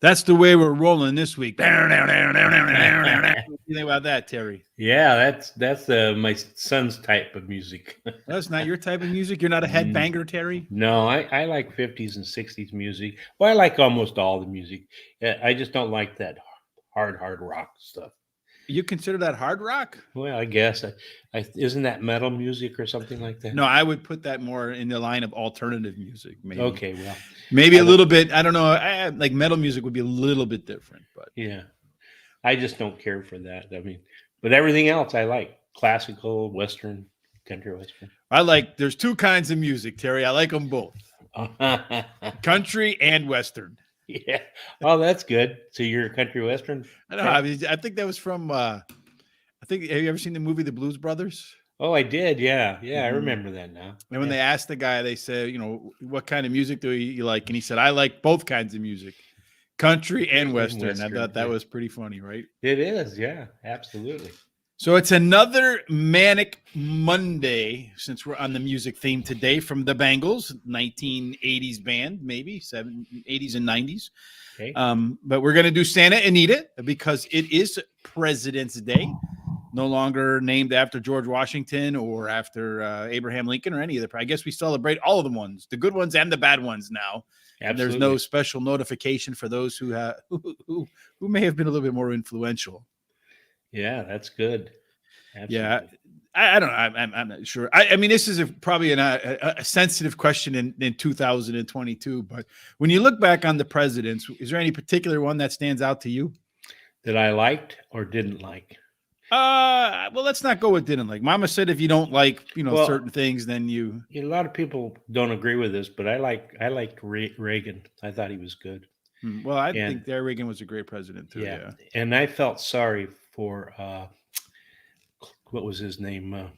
That's the way we're rolling this week. What do you think about that, Terry? Yeah, that's my son's type of music. That's not your type of music. You're not a headbanger, Terry. No, I like 50s and 60s music. Well, I like almost all the music. I just don't like that hard rock stuff. You consider that hard rock? Well, I guess isn't that metal music or something like that? No, I would put that more in the line of alternative music. Maybe. Okay, well, maybe a little bit. I don't know. Like metal music would be a little bit different, but yeah, I just don't care for that. I mean, but everything else I like: classical, western, country western. There's two kinds of music, Terry. I like them both, country and western. Yeah. Oh, that's good. So you're a country western? I know. I think that was from. Have you ever seen the movie The Blues Brothers? Oh, I did. Yeah, I remember that now. And when they asked the guy, they said, what kind of music do you like? And he said, I like both kinds of music, country and western. I thought that was pretty funny, right? It is. Yeah, absolutely. So it's another Manic Monday, since we're on the music theme today, from the Bangles, 1980s band, maybe 80s and 90s. Okay. But we're going to do Santa Anita because it is President's Day, no longer named after George Washington or after Abraham Lincoln or any of the. I guess we celebrate all of the ones, the good ones and the bad ones now. And there's no special notification for those who may have been a little bit more influential. Yeah, that's good. Absolutely. Yeah, I don't know. I'm not sure. I mean, this is probably a sensitive question in 2022. But when you look back on the presidents, is there any particular one that stands out to you that I liked or didn't like? Well, let's not go with didn't like. Mama said if you don't like, certain things, then you. A lot of people don't agree with this, but I liked Reagan. I thought he was good. Well, I think that Reagan was a great president too. Yeah. And I felt sorry for what was his name?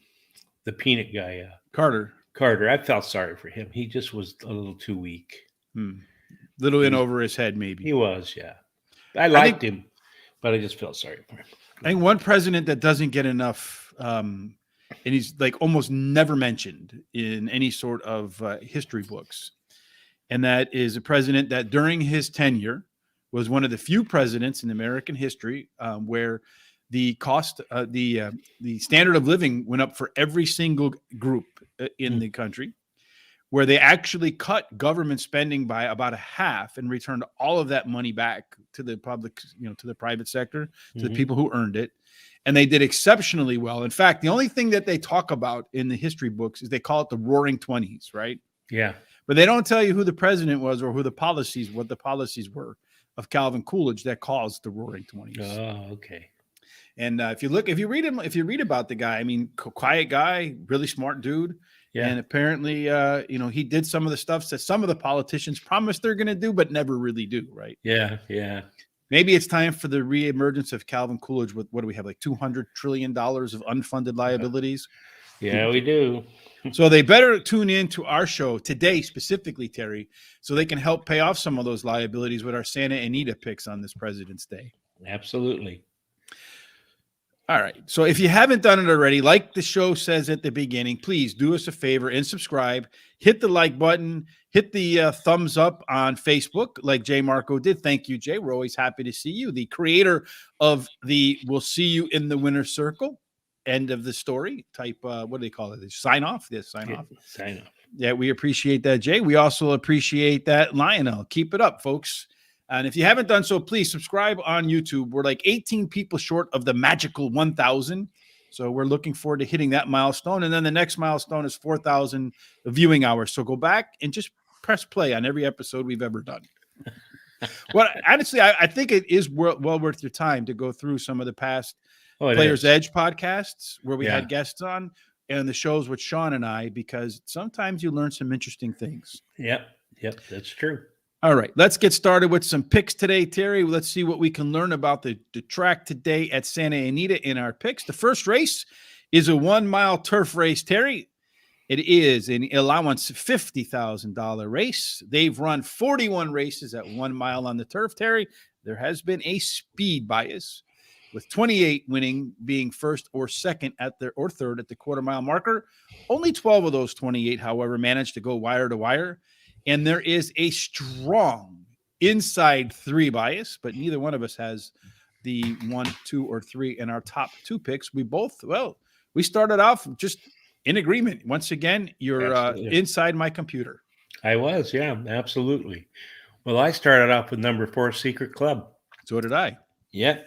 The peanut guy, Carter. I felt sorry for him. He just was a little too weak. Little in over his head, maybe. He was, yeah. I liked him, but I just felt sorry for him. I think one president that doesn't get enough, and he's like almost never mentioned in any sort of history books, and that is a president that during his tenure was one of the few presidents in American history where the cost, the standard of living went up for every single group in the country, where they actually cut government spending by about a half and returned all of that money back to the public, to the private sector, to the people who earned it. And they did exceptionally well. In fact, the only thing that they talk about in the history books is they call it the Roaring 20s, right? Yeah. But they don't tell you who the president was or what the policies were of Calvin Coolidge that caused the Roaring 20s. Oh, okay. And if you read about the guy, I mean, quiet guy, really smart dude. Yeah. And apparently, he did some of the stuff that some of the politicians promised they're going to do, but never really do. Right. Yeah. Yeah. Maybe it's time for the reemergence of Calvin Coolidge with, what do we have, like $200 trillion of unfunded liabilities? Yeah, we do. So they better tune in to our show today, specifically, Terry, so they can help pay off some of those liabilities with our Santa Anita picks on this President's Day. Absolutely. All right. So if you haven't done it already, like the show says at the beginning, please do us a favor and subscribe. Hit the like button. Hit the thumbs up on Facebook like Jay Marco did. Thank you, Jay. We're always happy to see you. The creator of the We'll See You in the Winner's Circle, end of the story type. What do they call it? Sign off? Yes, sign off. Sign off. Yeah, we appreciate that, Jay. We also appreciate that, Lionel. Keep it up, folks. And if you haven't done so, please subscribe on YouTube. We're like 18 people short of the magical 1,000. So we're looking forward to hitting that milestone. And then the next milestone is 4,000 viewing hours. So go back and just press play on every episode we've ever done. Well, honestly, I think it is well worth your time to go through some of the past Players Edge podcasts where we had guests on and the shows with Sean and I, because sometimes you learn some interesting things. Yep, that's true. All right, let's get started with some picks today, Terry. Let's see what we can learn about the track today at Santa Anita in our picks. The first race is a 1 mile turf race, Terry. It is an allowance $50,000 race. They've run 41 races at 1 mile on the turf, Terry. There has been a speed bias, with 28 winning, being first or second or third at the quarter mile marker. Only 12 of those 28, however, managed to go wire to wire. And there is a strong inside 3 bias, but neither one of us has the 1, 2, or 3 in our top 2 picks. We both, well, we started off just in agreement. Once again, you're Absolutely. inside my computer. I was, yeah, absolutely. Well, I started off with number 4, Secret Club. So did I. Yeah.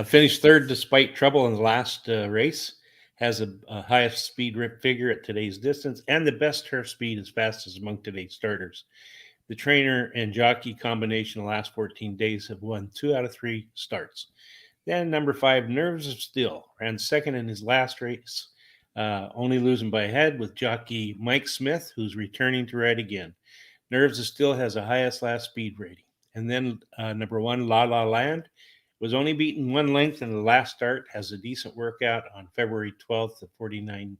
Finished third despite trouble in the last race. Has a highest speed rip figure at today's distance and the best turf speed as fastest among today's starters. The trainer and jockey combination the last 14 days have won 2 out of 3 starts. Then number 5, Nerves of Steel, ran second in his last race, only losing by a head with jockey Mike Smith, who's returning to ride again. Nerves of Steel has the highest last speed rating. And then number 1, La La Land, was only beaten 1 length in the last start, has a decent workout on February 12th at 49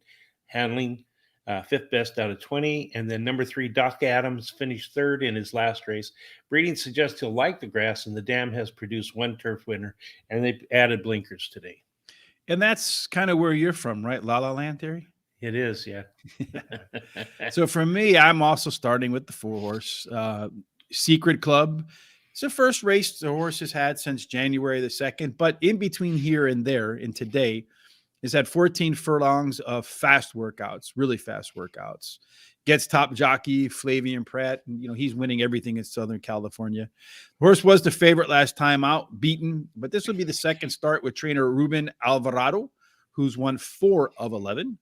handling, 5th best out of 20. And then number 3, Doc Adams, finished third in his last race. Breeding suggests he'll like the grass, and the dam has produced 1 turf winner, and they've added blinkers today. And that's kind of where you're from, right? La La Land theory? It is, yeah. So for me, I'm also starting with the 4-horse Secret Club. It's the first race the horse has had since January the 2nd, but in between here and there, and today, is had 14 furlongs of fast workouts, really fast workouts. Gets top jockey Flavian Pratt, and he's winning everything in Southern California. The horse was the favorite last time out, beaten, but this will be the second start with trainer Ruben Alvarado, who's won 4 of 11.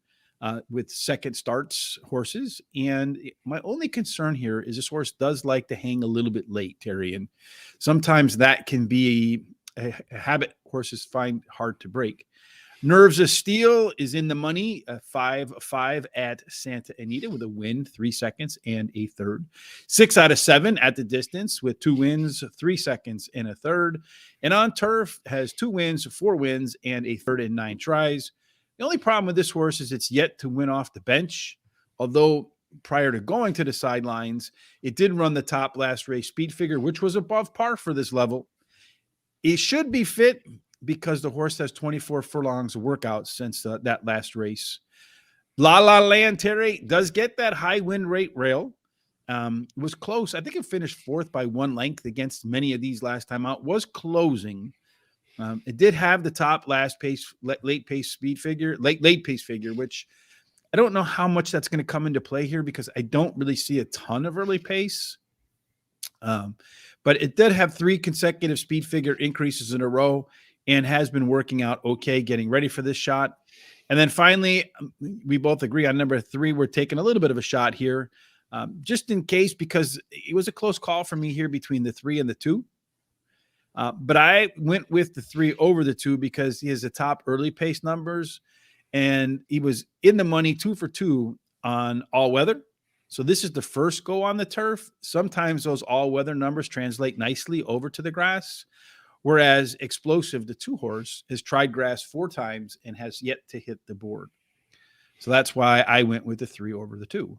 With second starts horses. And my only concern here is this horse does like to hang a little bit late, Terry. And sometimes that can be a habit horses find hard to break. Nerves of Steel is in the money, 5-5 at Santa Anita with a win, 3 seconds and a third. 6 out of 7 at the distance with 2 wins, 3 seconds and a third. And on turf has 2 wins, 4 wins, and a third in 9 tries. The only problem with this horse is it's yet to win off the bench, although prior to going to the sidelines, it did run the top last race speed figure, which was above par for this level. It should be fit because the horse has 24 furlongs of workouts since that last race. La La Land, Terry, does get that high win rate rail. It was close. I think it finished 4th by 1 length against many of these last time out. Was closing. It did have the top late pace figure, which I don't know how much that's going to come into play here because I don't really see a ton of early pace. But it did have 3 consecutive speed figure increases in a row and has been working out okay, getting ready for this shot. And then finally, we both agree on number 3. We're taking a little bit of a shot here, just in case, because it was a close call for me here between the 3 and the 2. But I went with the 3 over the 2 because he has the top early pace numbers, and he was in the money 2 for 2 on all weather. So this is the first go on the turf. Sometimes those all weather numbers translate nicely over to the grass, whereas Explosive, the 2-horse, has tried grass 4 times and has yet to hit the board. So that's why I went with the 3 over the 2.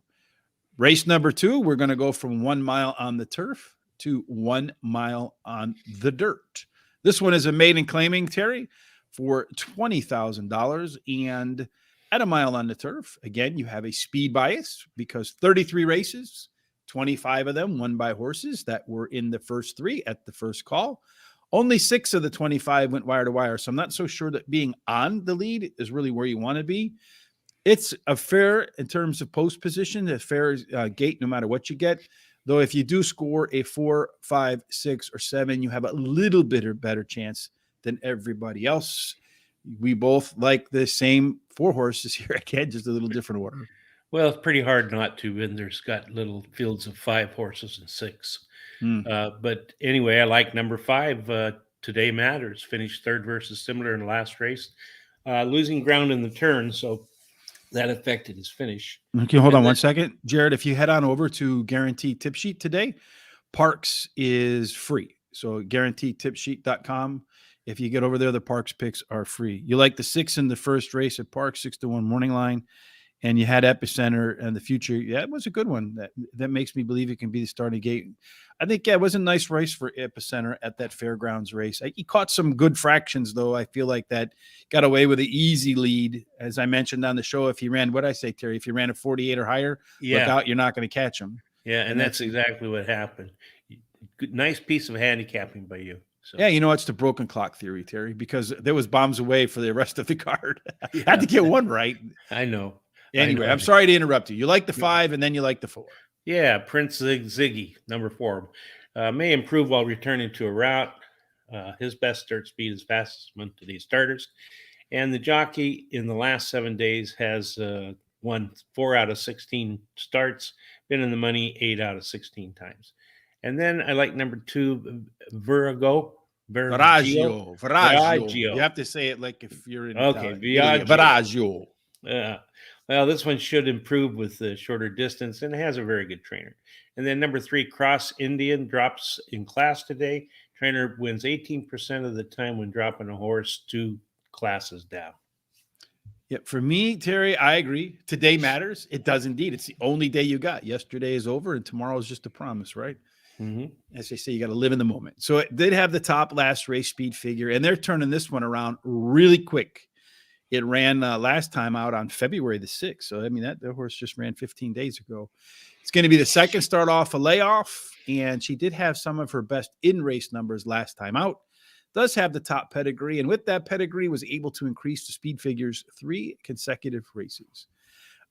Race number 2, we're going to go from 1 mile on the turf to 1 mile on the dirt. This one is a maiden claiming, Terry, for $20,000. And at a mile on the turf, again, you have a speed bias because 33 races, 25 of them won by horses that were in the first 3 at the first call. Only 6 of the 25 went wire to wire. So I'm not so sure that being on the lead is really where you want to be. It's a fair in terms of post position, a fair gate no matter what you get. Though if you do score a 4, 5, 6, or 7, you have a little bit of better chance than everybody else. We both like the same 4 horses here again, just a little different order. Well, it's pretty hard not to, and there's got little fields of 5 horses and 6. But anyway, I like number 5. Today Matters, finished third versus similar in the last race, losing ground in the turn, so that affected his finish. Okay, hold on 1 second. Jared, if you head on over to Guaranteed Tip Sheet today, Parx is free. So guaranteedtipsheet.com. If you get over there, the Parx picks are free. You like the 6 in the first race at Parx, 6-1 morning line, and you had Epicenter and the future. Yeah, it was a good one. That makes me believe it can be the starting gate. I think, yeah, it was a nice race for Epicenter at that Fairgrounds race. He caught some good fractions, though. I feel like that got away with an easy lead. As I mentioned on the show, if he ran, what did I say, Terry? If he ran a 48 or higher, look out, you're not going to catch him. Yeah, and that's exactly what happened. nice piece of handicapping by you. So Yeah, it's the broken clock theory, Terry, because there was bombs away for the rest of the card. yeah, Had to get one right. I know. Anyway, I'm sorry to interrupt you. You like the 5 and then you like the 4. Yeah, Prince Ziggy, number 4, may improve while returning to a route. His best start speed is fastest among today's starters. And the jockey in the last 7 days has won 4 out of 16 starts, been in the money 8 out of 16 times. And then I like number 2, Virago. Viraggio. You have to say it like if you're in Okay, Italy. Viraggio. Well, this one should improve with the shorter distance and has a very good trainer. And then number 3, Cross Indian, drops in class today. Trainer wins 18% of the time when dropping a horse 2 classes down. Yeah, for me, Terry, I agree. Today matters. It does indeed. It's the only day you got. Yesterday is over and tomorrow is just a promise, right? Mm-hmm. As they say, you got to live in the moment. So it did have the top last race speed figure, and they're turning this one around really quick. It ran last time out on February the 6th. So, I mean, the horse just ran 15 days ago. It's going to be the second start off a layoff, and she did have some of her best in-race numbers last time out. Does have the top pedigree, and with that pedigree was able to increase the speed figures 3 consecutive races.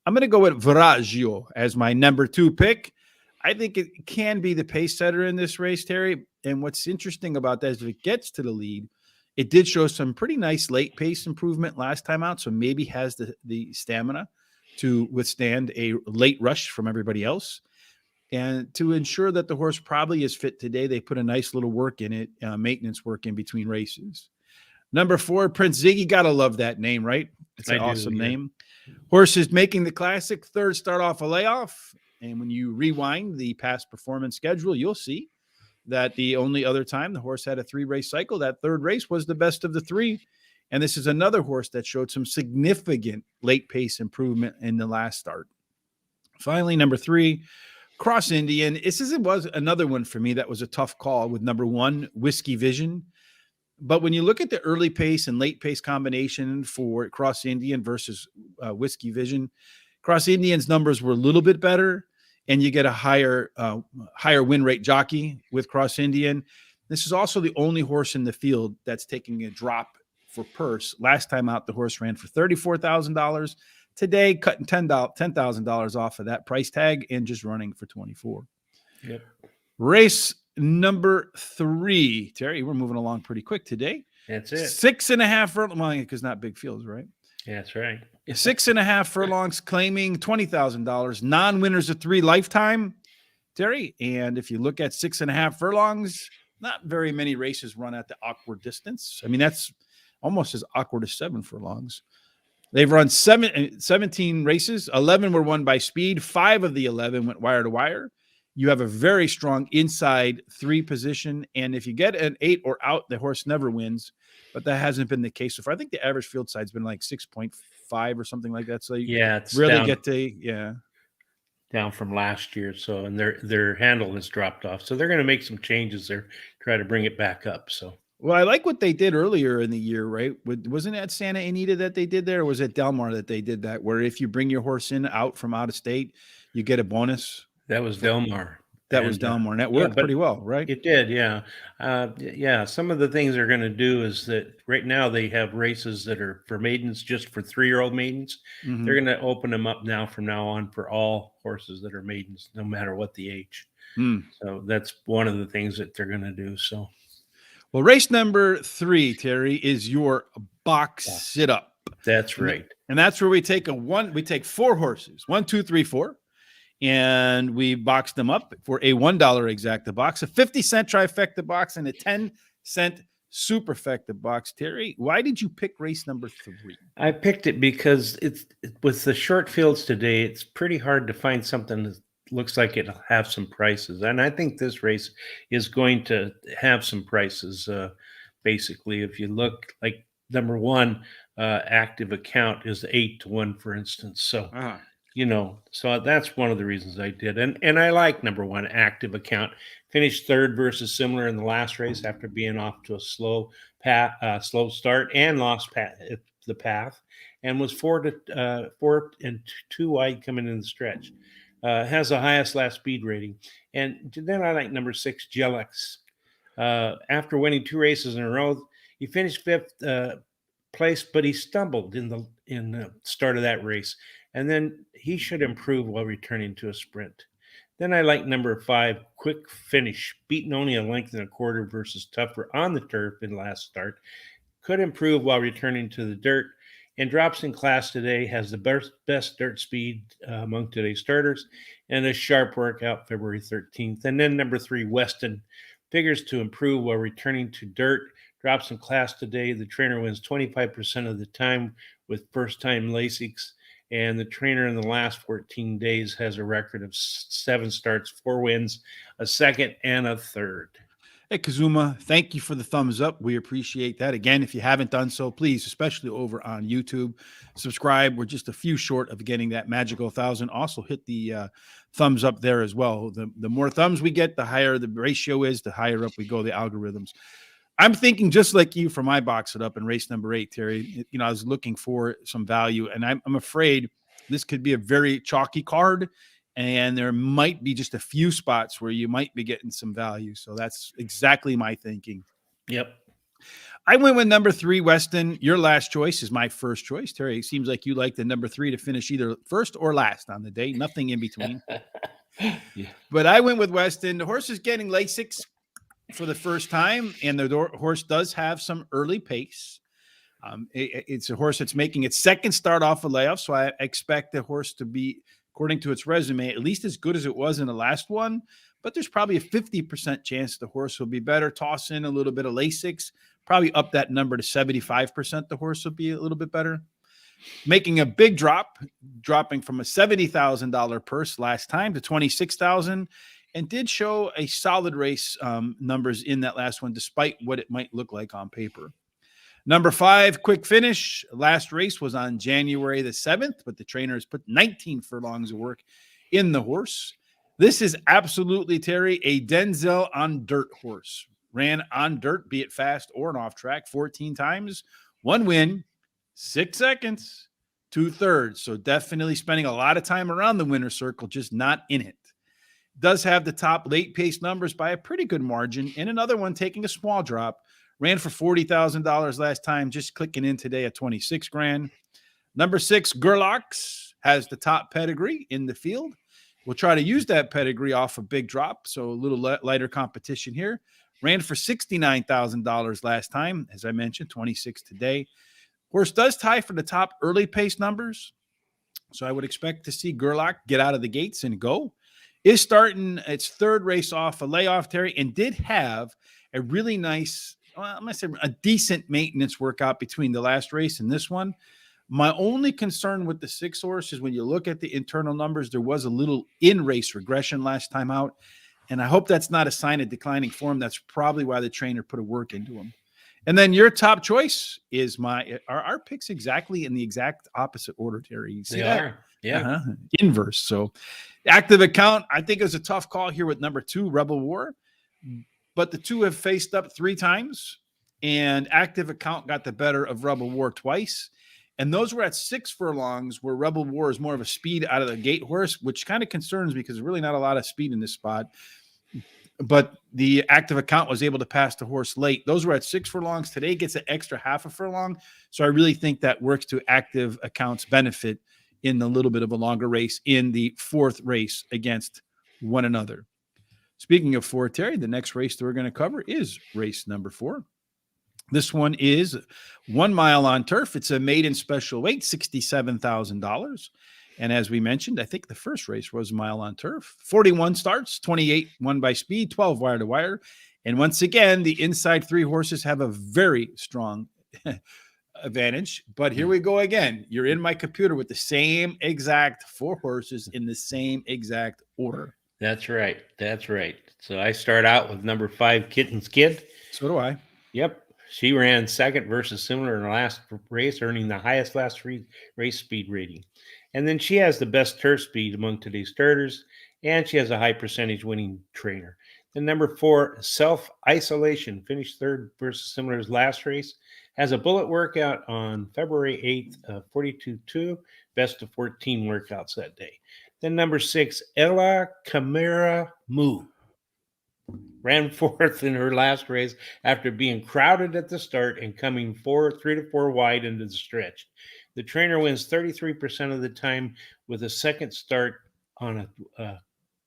I'm going to go with Viraggio as my number 2 pick. I think it can be the pace setter in this race, Terry. And what's interesting about that is if it gets to the lead, it did show some pretty nice late pace improvement last time out, so maybe has the stamina to withstand a late rush from everybody else. And to ensure that the horse probably is fit today, they put a nice little work in it, maintenance work in between races. Number 4, Prince Ziggy. Got to love that name, right? It's an awesome name. Horse is making the classic, third start off a layoff. And when you rewind the past performance schedule, you'll see that the only other time the horse had a 3-race cycle, that third race was the best of the 3. And this is another horse that showed some significant late pace improvement in the last start. Finally, number 3, Cross Indian. It was another one for me that was a tough call with number 1, Whiskey Vision. But when you look at the early pace and late pace combination for Cross Indian versus Whiskey Vision, Cross Indian's numbers were a little bit better, and you get a higher win rate jockey with Cross Indian. This is also the only horse in the field that's taking a drop for purse. Last time out, the horse ran for $34,000. Today, cutting $10,000 off of that price tag and just running for $24,000. Yep. Race number 3, Terry. We're moving along pretty quick today. That's it. 6.5 furlongs, because not big fields, right? That's right. 6.5 furlongs, claiming $20,000. Non-winners of 3 lifetime, Terry. And if you look at 6.5 furlongs, not very many races run at the awkward distance. I mean, that's almost as awkward as 7 furlongs. They've run 17 races. 11 were won by speed. 5 of the 11 went wire to wire. You have a very strong inside 3 position. And if you get an 8 or out, the horse never wins. But that hasn't been the case so far. I think the average field side's been like 6.5 or something like that. So you it's really down, get to, down from last year. So, and their handle has dropped off. So they're going to make some changes there, try to bring it back up. So. Well, I like what they did earlier in the year, right? Wasn't that Santa Anita that they did there? Or was it Del Mar that they did that? Where if you bring your horse in out from out of state, you get a bonus. That was Del Mar. That was Del Mar. And that worked pretty well, right? It did, yeah. Some of the things they're going to do is that right now they have races that are for maidens, just for 3-year-old maidens. Mhm. They're going to open them up now from now on for all horses that are maidens, no matter what the age. So that's one of the things that they're going to do. So. Well, race number 3, Terry, is your box sit-up. That's right. And that's where we take 4 horses, 1, 2, 3, 4, and we box them up for a $1 exacta box, a 50-cent trifecta box, and a 10-cent superfecta box. Terry, why did you pick race number 3? I picked it because with the short fields today, it's pretty hard to find something that looks like it'll have some prices. And I think this race is going to have some prices. Basically, if you look like number 1, active account is 8-1, for instance. So, so that's one of the reasons I did. And I like number 1, active account. Finished 3rd versus similar in the last race after being off to a slow start and lost the path, and was 4 and 2 wide coming in the stretch. has the highest last speed rating. And then I like number 6, Gelix. After winning 2 races in a row, he finished 5th place, but he stumbled in the start of that race. And then he should improve while returning to a sprint. Then I like number 5, Quick Finish, beaten only a length and a quarter versus tougher on the turf in last start. Could improve while returning to the dirt, and drops in class today, has the best dirt speed among today's starters, and a sharp workout February 13th. And then number 3, Weston, figures to improve while returning to dirt, drops in class today. The trainer wins 25% of the time with first-time Lasix, and the trainer in the last 14 days has a record of 7 starts, 4 wins, a second, and a third. Hey, Kazuma, thank you for the thumbs up. We appreciate that. Again, if you haven't done so, please, especially over on YouTube, subscribe. We're just a few short of getting that magical 1,000. Also, hit the thumbs up there as well. The more thumbs we get, the higher the ratio is, the higher up we go, the algorithms. I'm thinking just like you for my box it up in race number 8, Terry. You know, I was looking for some value, and I'm afraid this could be a very chalky card. And there might be just a few spots where you might be getting some value. So that's exactly my thinking. Yep. I went with number 3, Weston. Your last choice is my first choice. Terry, it seems like you like the number 3 to finish either first or last on the day. Nothing in between. Yeah. But I went with Weston. The horse is getting Lasix for the first time, and the horse does have some early pace. It's a horse that's making its second start off a layoff, so I expect the horse to be, according to its resume, at least as good as it was in the last one. But there's probably a 50% chance the horse will be better. Toss in a little bit of Lasix, probably up that number to 75%. The horse will be a little bit better. Making a big drop, dropping from a $70,000 purse last time to $26,000, and did show a solid race numbers in that last one, despite what it might look like on paper. Number 5, Quick Finish. Last race was on January the 7th, but the trainer has put 19 furlongs of work in the horse. This is absolutely, Terry, a Denzel on dirt horse. Ran on dirt, be it fast or an off track, 14 times. 1 win, 6 seconds, 2/3. So definitely spending a lot of time around the winner's circle, just not in it. Does have the top late pace numbers by a pretty good margin. And another one taking a small drop. Ran for $40,000 last time, just clicking in today at 26 grand. Number 6, Gerlachs, has the top pedigree in the field. We'll try to use that pedigree off a big drop, so a little lighter competition here. Ran for $69,000 last time, as I mentioned, 26 today. Horse does tie for the top early pace numbers, so I would expect to see Gerlach get out of the gates and go. Is starting its 3rd race off a layoff, Terry, and did have a really nice, well, I'm going to say a decent maintenance workout between the last race and this one. My only concern with the 6 horse is when you look at the internal numbers, there was a little in-race regression last time out, and I hope that's not a sign of declining form. That's probably why the trainer put a work into him. And then your top choice is our picks exactly in the exact opposite order, Terry. You see They that? are. Yeah. Inverse. So active account, I think it was a tough call here with number 2, Rebel War. But the 2 have faced up 3 times, and active account got the better of Rebel War twice. And those were at 6 furlongs, where Rebel War is more of a speed out of the gate horse, which kind of concerns me because there's really not a lot of speed in this spot. But the active account was able to pass the horse late. Those were at 6 furlongs. Today gets an extra half a furlong. So I really think that works to active account's benefit in a little bit of a longer race in the 4th race against one another. Speaking of 4, Terry, the next race that we're going to cover is race number 4. This one is 1 mile on turf. It's a maiden special weight, $67,000. And as we mentioned, I think the first race was a mile on turf. 41 starts, 28 won by speed, 12 wire to wire. And once again, the inside 3 horses have a very strong advantage. But here we go again. You're in my computer with the same exact 4 horses in the same exact order. That's right. That's right. So I start out with number 5, Kitten's Kid. So do I. Yep. She ran second versus similar in the last race, earning the highest last race speed rating. And then she has the best turf speed among today's starters, and she has a high percentage winning trainer. And number 4, Self Isolation, finished third versus similar as last race. Has a bullet workout on February 8th, 42.2, best of 14 workouts that day. Then number 6, Ella Camara Moo, ran fourth in her last race after being crowded at the start and coming 3 to 4 wide into the stretch. The trainer wins 33% of the time with a second start on a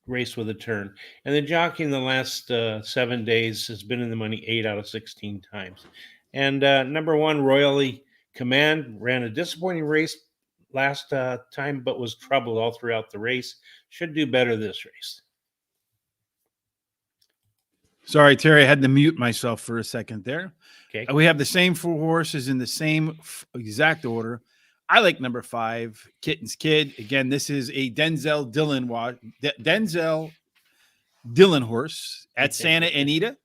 race with a turn. And the jockey in the last 7 days has been in the money 8 out of 16 times. And number 1, Royally Command, ran a disappointing race last time, but was troubled all throughout the race. Should do better this race. Sorry, Terry, I had to mute myself for a second there. Okay. We have the same 4 horses in the same exact order. I like number 5, Kitten's Kid. Again, this is a Denzel Dillon horse at Santa Anita.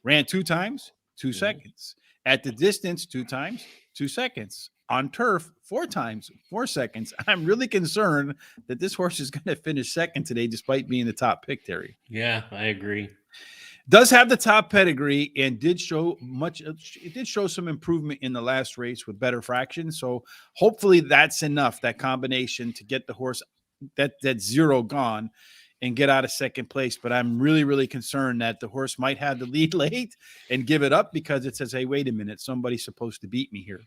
Ran 2 times, 2 seconds. At the distance, 2 times, 2 seconds. On turf, 4 times, 4 seconds. I'm really concerned that this horse is going to finish second today, despite being the top pick, Terry. Yeah, I agree. Does have the top pedigree and did show much. It did show some improvement in the last race with better fraction. So hopefully that's enough, that combination, to get the horse that 0 gone and get out of second place. But I'm really, really concerned that the horse might have the lead late and give it up because it says, hey, wait a minute, somebody's supposed to beat me here.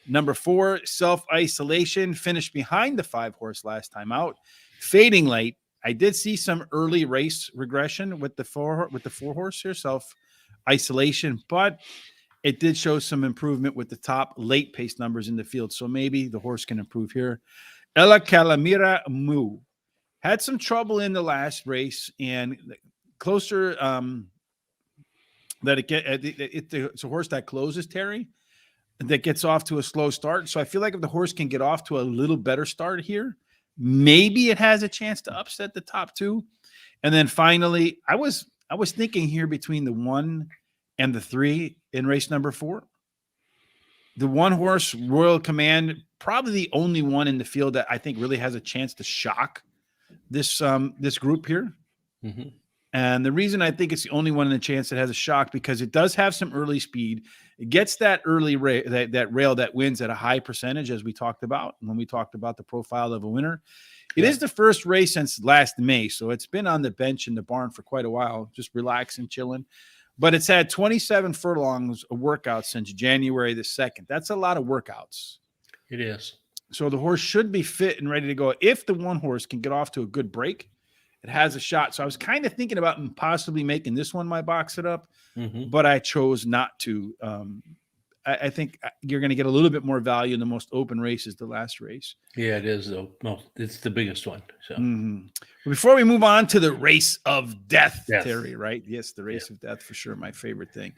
Number 4, Self Isolation, finished behind the 5 horse last time out. Fading Light. I did see some early race regression with the 4 horse here, Self Isolation, but it did show some improvement with the top late pace numbers in the field. So maybe the horse can improve here. Ella Calamira Moo had some trouble in the last race and closer that it's a horse that closes, Terry, that gets off to a slow start. So I feel like if the horse can get off to a little better start here, maybe it has a chance to upset the top 2. And then finally, I was thinking here between the 1 and the 3 in race number 4. The 1 horse, Royal Command, probably the only one in the field that I think really has a chance to shock this group here. Mm-hmm. And the reason I think it's the only one in the chance that has a shock, because it does have some early speed. It gets that early that rail that wins at a high percentage, as we talked about when we talked about the profile of a winner. It is the first race since last May, so it's been on the bench in the barn for quite a while, just relaxing, chilling. But it's had 27 furlongs of workouts since January the 2nd. That's a lot of workouts. It is. So the horse should be fit and ready to go. If the 1 horse can get off to a good break, it has a shot. So I was kind of thinking about possibly making this one my box it up, but I chose not to. I think you're going to get a little bit more value in the most open races, the last race. Yeah, it is, though. No, it's the biggest one. So before we move on to the race of death, Terry, right? Yes, the race of death, for sure. My favorite thing.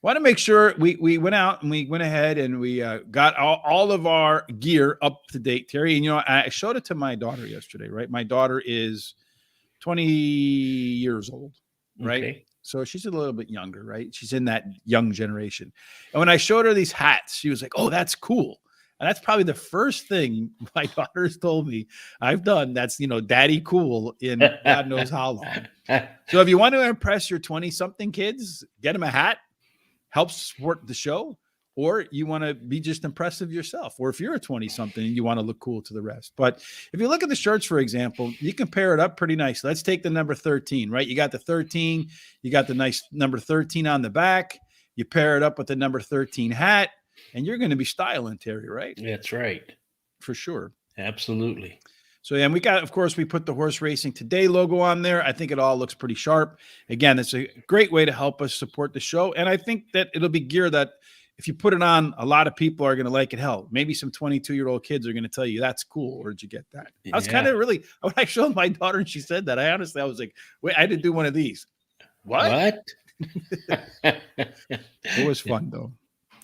Want to make sure we went out and we went ahead and we got all of our gear up to date, Terry. And, I showed it to my daughter yesterday, right? My daughter is 20 years old, right? Okay. So she's a little bit younger, right? She's in that young generation. And when I showed her these hats, she was like, oh, that's cool. And that's probably the first thing my daughter has told me I've done. That's, daddy cool in God knows how long. So if you want to impress your 20-something kids, get them a hat, helps support the show. Or you want to be just impressive yourself. Or if you're a 20-something and you want to look cool to the rest. But if you look at the shirts, for example, you can pair it up pretty nice. Let's take the number 13, right? You got the 13. You got the nice number 13 on the back. You pair it up with the number 13 hat. And you're going to be styling, Terry, right? That's right. For sure. Absolutely. So, yeah, and we put the Horse Racing Today logo on there. I think it all looks pretty sharp. Again, it's a great way to help us support the show. And I think that it'll be gear that, if you put it on, a lot of people are going to like it. Hell, maybe some 22-year-old kids are going to tell you, that's cool. Where'd you get that? I was kind of really, when I showed my daughter and she said that, I was like, wait, I didn't do one of these. What? It was fun, though.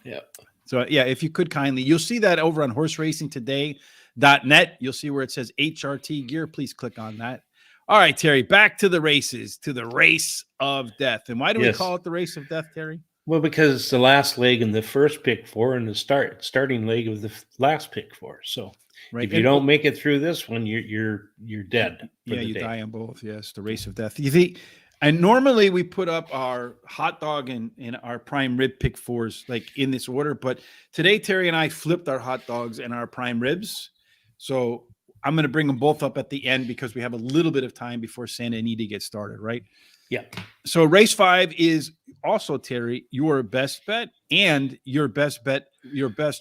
Yeah. So, yeah, if you could kindly, you'll see that over on horseracingtoday.net. You'll see where it says HRT gear. Please click on that. All right, Terry, back to the races, to the race of death. And why do we call it the race of death, Terry? Well, because it's the last leg in the first pick 4 and the starting leg of the last pick 4. So if you don't make it through this one, you're dead. Yeah, you die on both. Yes, the race of death. You see, And normally we put up our hot dog and our prime rib pick fours like in this order, but today Terry and I flipped our hot dogs and our prime ribs. So I'm going to bring them both up at the end because we have a little bit of time before Santa Anita gets started, right? Yeah. So race 5 is also, Terry, your best bet and your best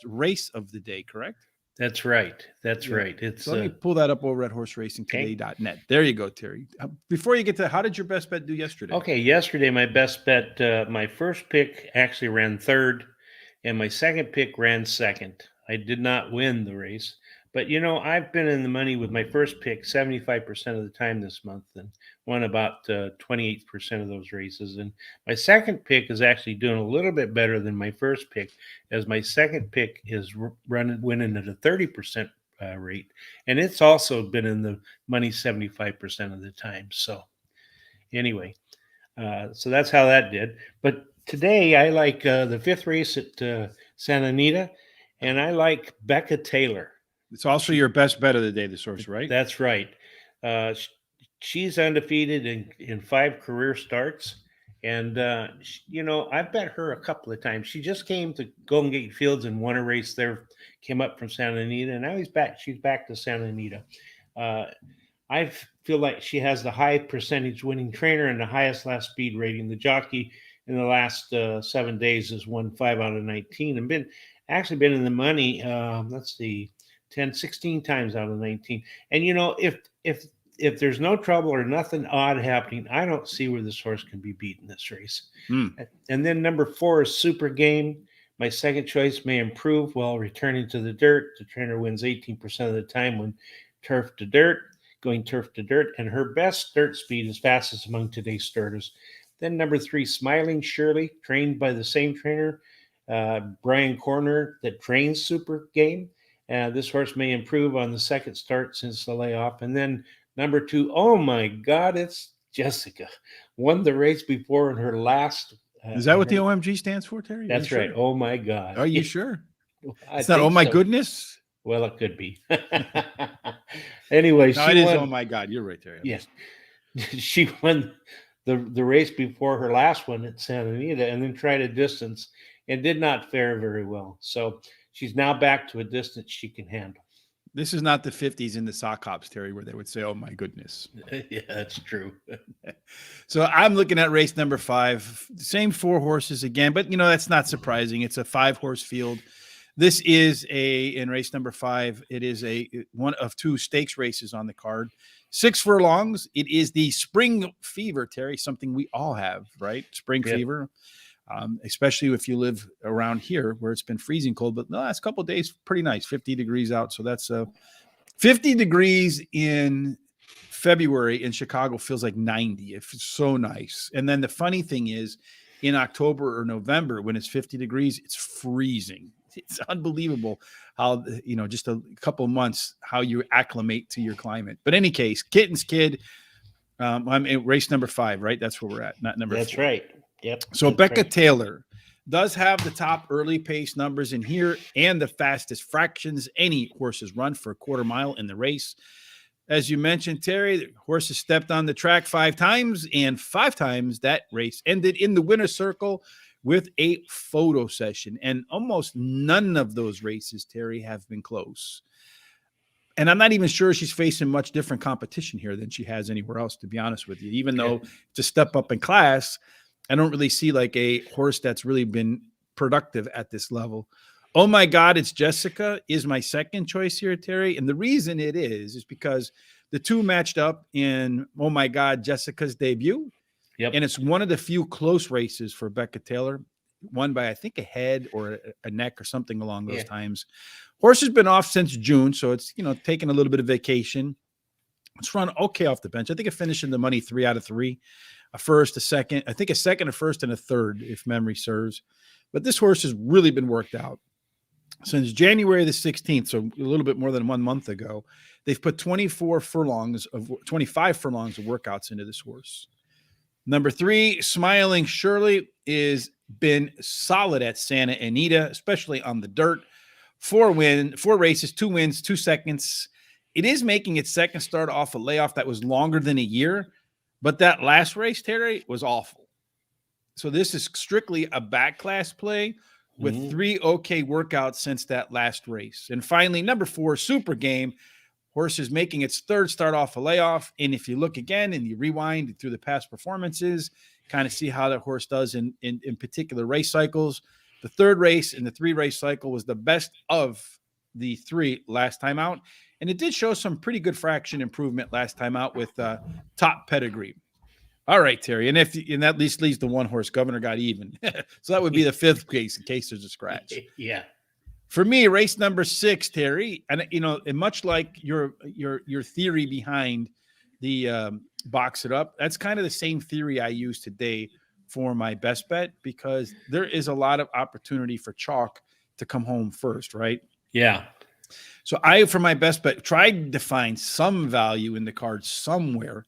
race of the day, correct? That's right. That's Yeah. right. It's So let me pull that up over at horseracingtoday.net. There you go, Terry. Before you get to how did your best bet do yesterday? okay. Yesterday, my best bet, my first pick actually ran third, and my second pick ran second. I did not win the race, but I've been in the money with my first pick 75% of the time this month, and won about 28% of those races. And my second pick is actually doing a little bit better than my first pick, as my second pick is winning at a 30% rate, and it's also been in the money 75% of the time. So anyway, so that's how that did. But today I like the fifth race at Santa Anita, and I like Becca Taylor. It's also your best bet of the day, the source, right? That's right. Uh, sh- she's undefeated in 5 career starts. And, I've bet her a couple of times. She just came to Golden Gate Fields and won a race there, came up from Santa Anita, and now she's back to Santa Anita. Uh, I feel like she has the high percentage winning trainer and the highest last speed rating. The jockey in the last 7 days has won 5 out of 19 and been in the money. Let's see, 10, 16 times out of 19. And if there's no trouble or nothing odd happening, I don't see where this horse can be beaten this race. And then number 4 is Super Game. My second choice may improve while returning to the dirt. The trainer wins 18% of the time when going turf to dirt, and her best dirt speed is fastest among today's starters. Then number 3, Smiling Shirley, trained by the same trainer, Brian Corner, that trains Super Game. This horse may improve on the second start since the layoff. And then number 2, oh my God, it's Jessica. Won the race before in her last. Is that what the OMG stands for, Terry? That's right. Oh my God. Are you sure? It's not, oh my goodness. Well, it could be. Anyway, no, it is. Oh my God, you're right there. Yes, she won the race before her last one at Santa Anita, and then tried a distance and did not fare very well. So she's now back to a distance she can handle. This is not the 50s in the sock hops, Terry, where they would say, oh my goodness. Yeah, that's true. So I'm looking at race number 5, same 4 horses again, but that's not surprising. It's a 5-horse field. This is in race number 5. It is one of 2 stakes races on the card. 6 furlongs. It is the Spring Fever, Terry, something we all have, right? Spring Fever, especially if you live around here where it's been freezing cold. But the last couple of days, pretty nice, 50 degrees out. So that's 50 degrees in February in Chicago feels like 90. It's so nice. And then the funny thing is, in October or November, when it's 50 degrees, it's freezing. It's unbelievable how, just a couple of months, how you acclimate to your climate. But in any case, Kitten's Kid, I'm in race number 5, right? That's where we're at, not number 4. That's right. Yep. So Becca Taylor does have the top early pace numbers in here and the fastest fractions any horses run for a quarter mile in the race. As you mentioned, Terry, the horses stepped on the track 5 times, and 5 times that race ended in the winner's circle with a photo session. And almost none of those races, Terry, have been close. And I'm not even sure she's facing much different competition here than she has anywhere else, to be honest with you. Even though it's a step up in class, I don't really see like a horse that's really been productive at this level. Oh my God, it's Jessica is my second choice here, Terry. And the reason it is because the 2 matched up in, oh my God, Jessica's debut. Yep. And it's one of the few close races for Becca Taylor, won by, I think, a head or a neck or something along those times. Horse has been off since June, so it's, taking a little bit of vacation. It's run okay off the bench. I think it finished in the money 3 out of 3. A first, a second, I think a second, a first, and a third, if memory serves. But this horse has really been worked out. Since January the 16th, so a little bit more than 1 month ago, they've put 25 furlongs of workouts into this horse. Number 3, Smiling Shirley, is been solid at Santa Anita, especially on the dirt. 4 races, 2 wins, 2 seconds. It is making its second start off a layoff that was longer than a year. But that last race, Terry, was awful. So this is strictly a back class play with Mhm. 3 okay workouts since that last race. And finally, number 4, Super Game. Horse is making its third start off a layoff. And if you look again and you rewind through the past performances, kind of see how that horse does in particular race cycles. The third race in the 3-race cycle was the best of the 3 last time out. And it did show some pretty good fraction improvement last time out with top pedigree. All right, Terry. And that at least leaves the one horse Governor got even. So that would be the 5th case in case there's a scratch. Yeah. For me, race number 6, Terry, and and much like your theory behind the box it up, that's kind of the same theory I use today for my best bet, because there is a lot of opportunity for chalk to come home first, right? Yeah. So I, for my best bet, tried to find some value in the card somewhere.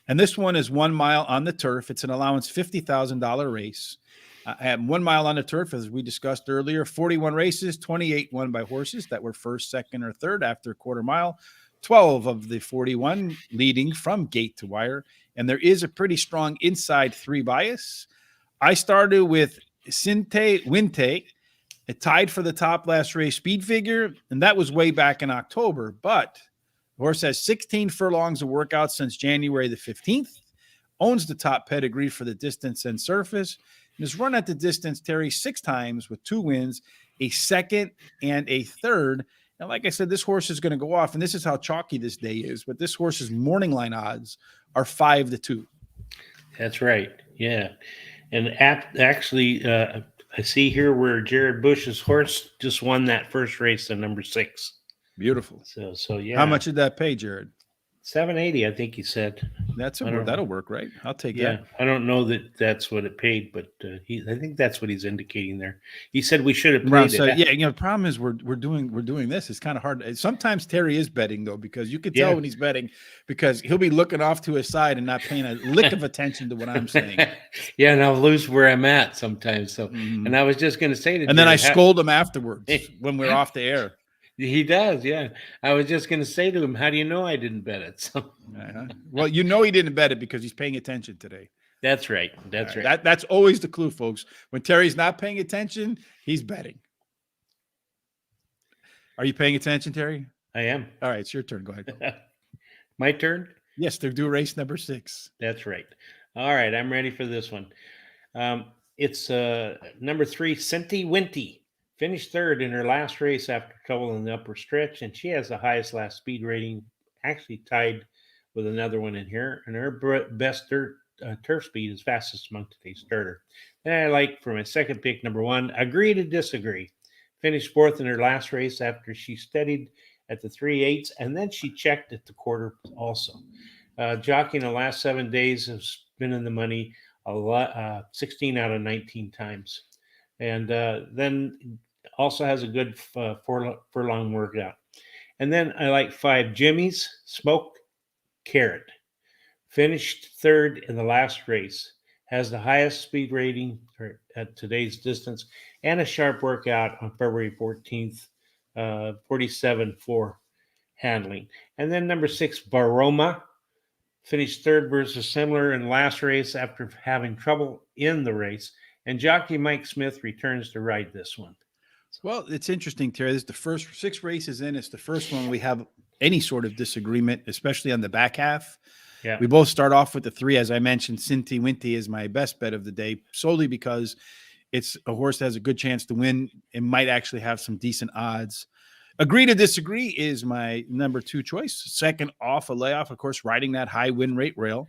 And this one is 1 mile on the turf. It's an allowance $50,000 race. I had 1 mile on the turf, as we discussed earlier, 41 races, 28 won by horses that were first, second, or third after a quarter mile, 12 of the 41 leading from gate to wire. And there is a pretty strong inside 3 bias. I started with Sinte Winte. It tied for the top last race speed figure, and that was way back in October. But the horse has 16 furlongs of workouts since January the 15th, owns the top pedigree for the distance and surface, and has run at the distance, Terry, 6 times with 2 wins, a second and a third. And like I said, this horse is going to go off, and this is how chalky this day is. But this horse's morning line odds are 5-2. That's right. Yeah. And actually, I see here where Jared Bush's horse just won that first race, the number 6. Beautiful. So yeah. How much did that pay, Jared? $780, I think he said. That'll work, right? I'll take Yeah, that. I don't know that that's what it paid, but I think that's what he's indicating there. He said we should have Around, played so it. yeah, the problem is we're doing this. It's kind of hard. Sometimes Terry is betting though, because you can tell Yeah. when he's betting, because he'll be looking off to his side and not paying a lick of attention to what I'm saying. Yeah, and I'll lose where I'm at sometimes. So, Mhm. and I was just going to say to And then I Jared, scold him afterwards when we're off the air. he does, yeah. I was just going to say to him, how do you know I didn't bet it? So Well, he didn't bet it because he's paying attention today. that's right. That's All right. right. That's always the clue, folks. When Terry's not paying attention, he's betting. Are you paying attention, Terry? I am. All right, it's your turn. Go ahead. My turn? Yes, they're due race number 6. That's right. All right, I'm ready for this one. It's number 3, Cinti Winty. Finished third in her last race after trouble in the upper stretch, and she has the highest last speed rating, actually tied with another one in here. And her best turf speed is fastest among today's starter. Then I like for my second pick, number 1, Agree to Disagree. Finished 4th in her last race after she steadied at the 3/8, and then she checked at the quarter also. Jockeying the last 7 days has been in the money a lot, 16 out of 19 times. And then also has a good furlong workout. And then I like 5, Jimmy's Smoke Carrot. Finished third in the last race. Has the highest speed rating at today's distance and a sharp workout on February 14th, 47 for handling. And then number 6, Baroma. Finished third versus similar in last race after having trouble in the race. And jockey Mike Smith returns to ride this one. Well, it's interesting, Terry. This is the first 6 races in. It's the first one we have any sort of disagreement, especially on the back half. Yeah. We both start off with the 3. As I mentioned, Cinti Winty is my best bet of the day, solely because it's a horse that has a good chance to win and might actually have some decent odds. Agree to Disagree is my number 2 choice. Second off a layoff, of course, riding that high win rate rail.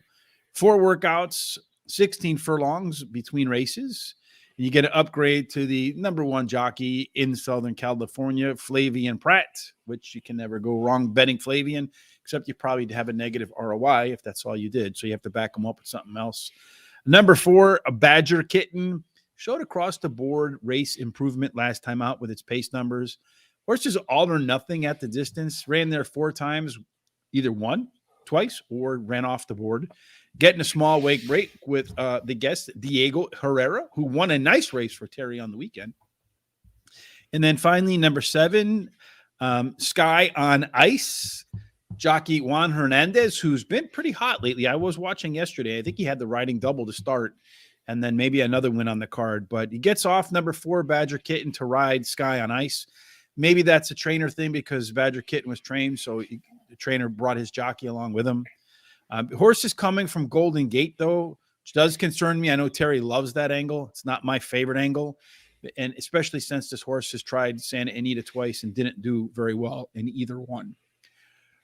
4 workouts, 16 furlongs between races. You get an upgrade to the number 1 jockey in Southern California, Flavian Pratt, which you can never go wrong betting Flavian, except you probably have a negative ROI if that's all you did. So you have to back them up with something else. Number 4, a Badger Kitten, showed across the board race improvement last time out with its pace numbers. Horses all or nothing at the distance, ran there 4 times, either won twice or ran off the board. Getting a small wake break with the guest, Diego Herrera, who won a nice race for Terry on the weekend. And then finally, number 7, Sky on Ice. jockey Juan Hernandez, who's been pretty hot lately. I was watching yesterday. I think he had the riding double to start and then maybe another win on the card. But he gets off number 4, Badger Kitten, to ride Sky on Ice. Maybe that's a trainer thing because Badger Kitten was trained, so the trainer brought his jockey along with him. Horse is coming from Golden Gate, though, which does concern me. I know Terry loves that angle. It's not my favorite angle, and especially since this horse has tried Santa Anita twice and didn't do very well in either one.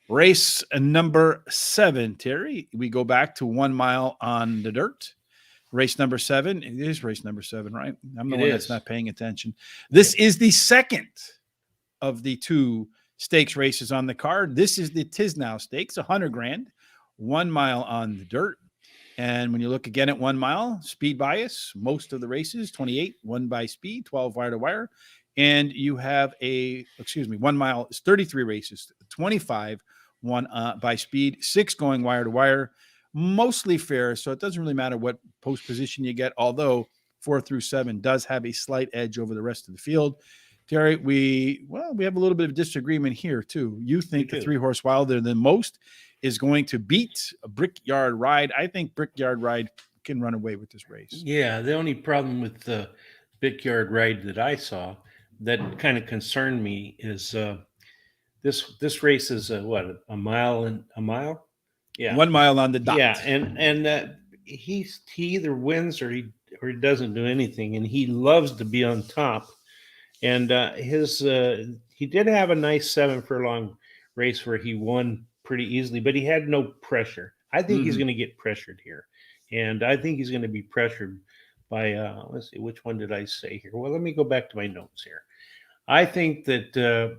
Race number 7, Terry. We go back to 1 mile on the dirt. Race number 7. It is race number 7, right? I'm the one that's not paying attention. This is the second of the 2 stakes races on the card. This is the Tisnow Stakes, $100,000, 1 mile on the dirt. And when you look again at 1 mile, speed bias, most of the races, 28, 1 by speed, 12 wire to wire. And you have 1 mile is 33 races, 25, 1 by speed, 6 going wire to wire, mostly fair. So it doesn't really matter what post position you get, although 4 through 7 does have a slight edge over the rest of the field. Terry, we have a little bit of disagreement here too. You think the 3-horse Wilder Than Most is going to beat a Brickyard Ride. I think Brickyard Ride can run away with this race. Yeah, the only problem with the Brickyard Ride that I saw that kind of concerned me is this race is what, a mile and a mile? Yeah, 1 mile on the dot. Yeah, and he either wins or he doesn't do anything, and he loves to be on top. And he did have a nice 7 furlong race where he won pretty easily, but he had no pressure. I think he's going to get pressured here, and I think he's going to be pressured by let's see, which one did I say here? Well, let me go back to my notes here. I think that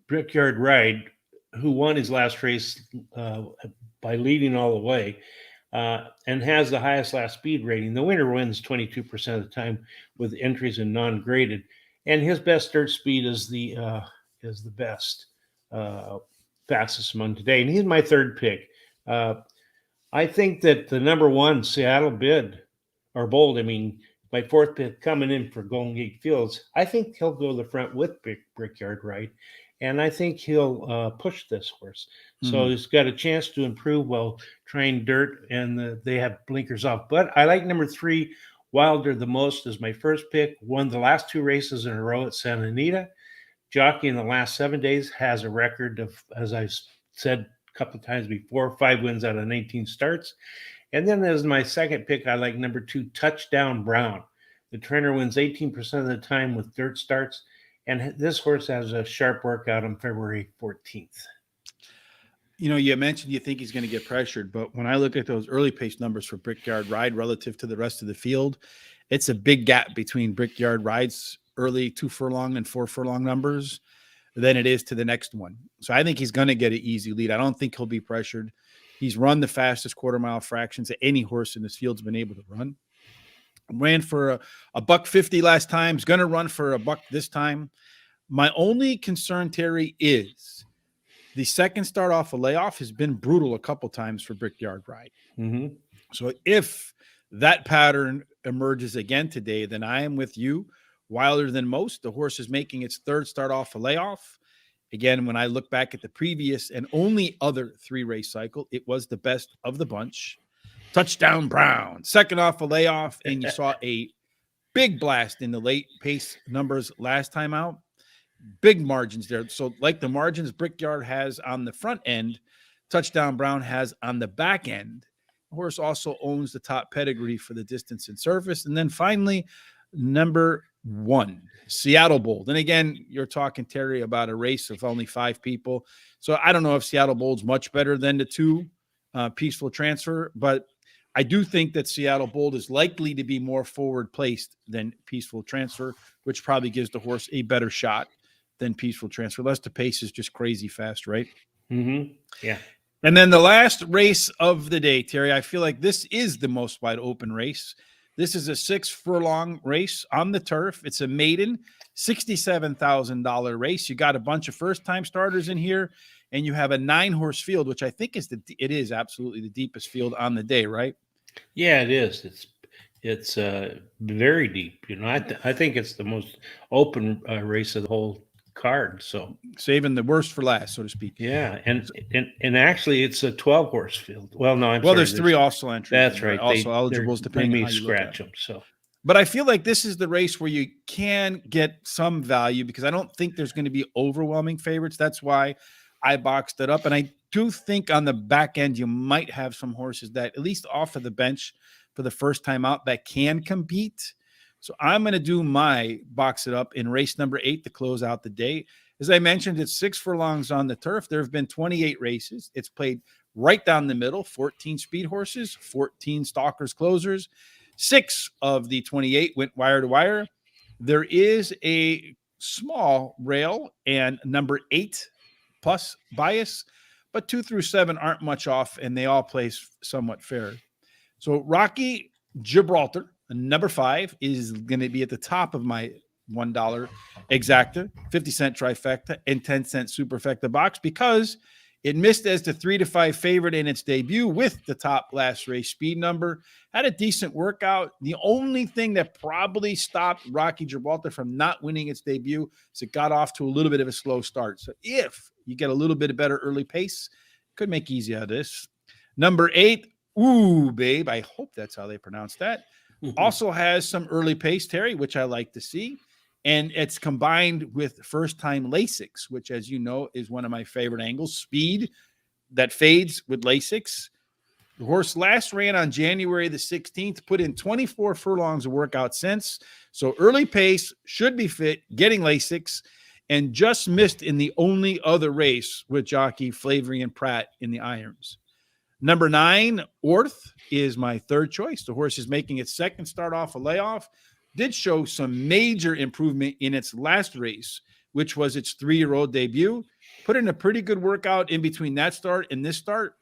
Brickyard Ride, who won his last race by leading all the way, and has the highest last speed rating. The winner wins 22% of the time with entries in non-graded, and his best dirt speed is the best, fastest among today. And he's my 3rd pick. I think that the number 1 Seattle Bold, I mean, my 4th pick coming in for Golden Gate Fields, I think he'll go to the front with Brickyard Ride. And I think he'll push this horse. So he's got a chance to improve while trying dirt, and they have blinkers off. But I like number 3, Wilder the Most, as my first pick. Won the last 2 races in a row at Santa Anita. Jockey in the last 7 days has a record of, as I've said a couple of times before, 5 wins out of 19 starts. And then as my second pick, I like number 2, Touchdown Brown. The trainer wins 18% of the time with dirt starts. And this horse has a sharp workout on February 14th. You know, you mentioned you think he's going to get pressured, but when I look at those early pace numbers for Brickyard Ride relative to the rest of the field, it's a big gap between Brickyard Ride's early 2 furlong and 4 furlong numbers than it is to the next one. So I think he's going to get an easy lead. I don't think he'll be pressured. He's run the fastest quarter mile fractions that any horse in this field's been able to run. Ran for a $150 last time. He's going to run for $1 this time. My only concern, Terry, is the second start off a layoff has been brutal a couple times for Brickyard Ride. Mm-hmm. So if that pattern emerges again today, then I am with you. Wilder Than Most. The horse is making its 3rd start off a layoff. Again, when I look back at the previous and only other 3-race cycle, it was the best of the bunch. Touchdown Brown, second off a layoff, and you saw a big blast in the late pace numbers last time out. Big margins there. So like the margins Brickyard has on the front end, Touchdown Brown has on the back end. The horse also owns the top pedigree for the distance and surface. And then finally, number 1, Seattle Bold. And again, you're talking, Terry, about a race of only 5 people. So I don't know if Seattle Bold's much better than the 2 Peaceful Transfer, but I do think that Seattle Bold is likely to be more forward placed than Peaceful Transfer, which probably gives the horse a better shot than Peaceful Transfer. Unless the pace is just crazy fast, right? Mm-hmm. Yeah. And then the last race of the day, Terry, I feel like this is the most wide open race. This is a 6 furlong race on the turf. It's a maiden, $67,000 race. You got a bunch of first-time starters in here, and you have a 9-horse field, which I think it is absolutely the deepest field on the day, right? Yeah, it is. It's very deep. You know, I think it's the most open race of the whole card. So saving the worst for last, so to speak. yeah, and actually it's a 12-horse field. Well, no, I'm Well, sorry. there's 3 also entries. That's in there, right. also eligibles, They depending on may how you look at scratch it. them. So, But I feel like this is the race where you can get some value because I don't think there's going to be overwhelming favorites. That's why I boxed it up. And I do think on the back end, you might have some horses that, at least off of the bench for the first time out, that can compete. So I'm going to do my box it up in race number 8 to close out the day. As I mentioned, it's 6 furlongs on the turf. There have been 28 races. It's played right down the middle, 14 speed horses, 14 stalkers closers. 6 of the 28 went wire to wire. There is a small rail and number 8 plus bias, but 2 through 7 aren't much off, and they all place somewhat fair. So Rocky Gibraltar, number 5, is going to be at the top of my $1 exacta, 50-cent trifecta, and 10-cent superfecta box because it missed as the 3 to 5 favorite in its debut with the top last race speed number. Had a decent workout. The only thing that probably stopped Rocky Gibraltar from not winning its debut is it got off to a little bit of a slow start. So if you get a little bit of better early pace, could make easy out of this. Number 8, Ooh, Babe. I hope that's how they pronounce that. Also has some early pace, Terry, which I like to see. And it's combined with first-time Lasix, which, as you know, is one of my favorite angles. Speed that fades with Lasix. The horse last ran on January the 16th, put in 24 furlongs of workout since. So early pace, should be fit, getting Lasix, and just missed in the only other race with jockey Flavorian Pratt in the irons. Number 9, Orth, is my third choice. The horse is making its second start off a layoff. Did show some major improvement in its last race, which was its 3-year-old debut. Put in a pretty good workout in between that start and this start,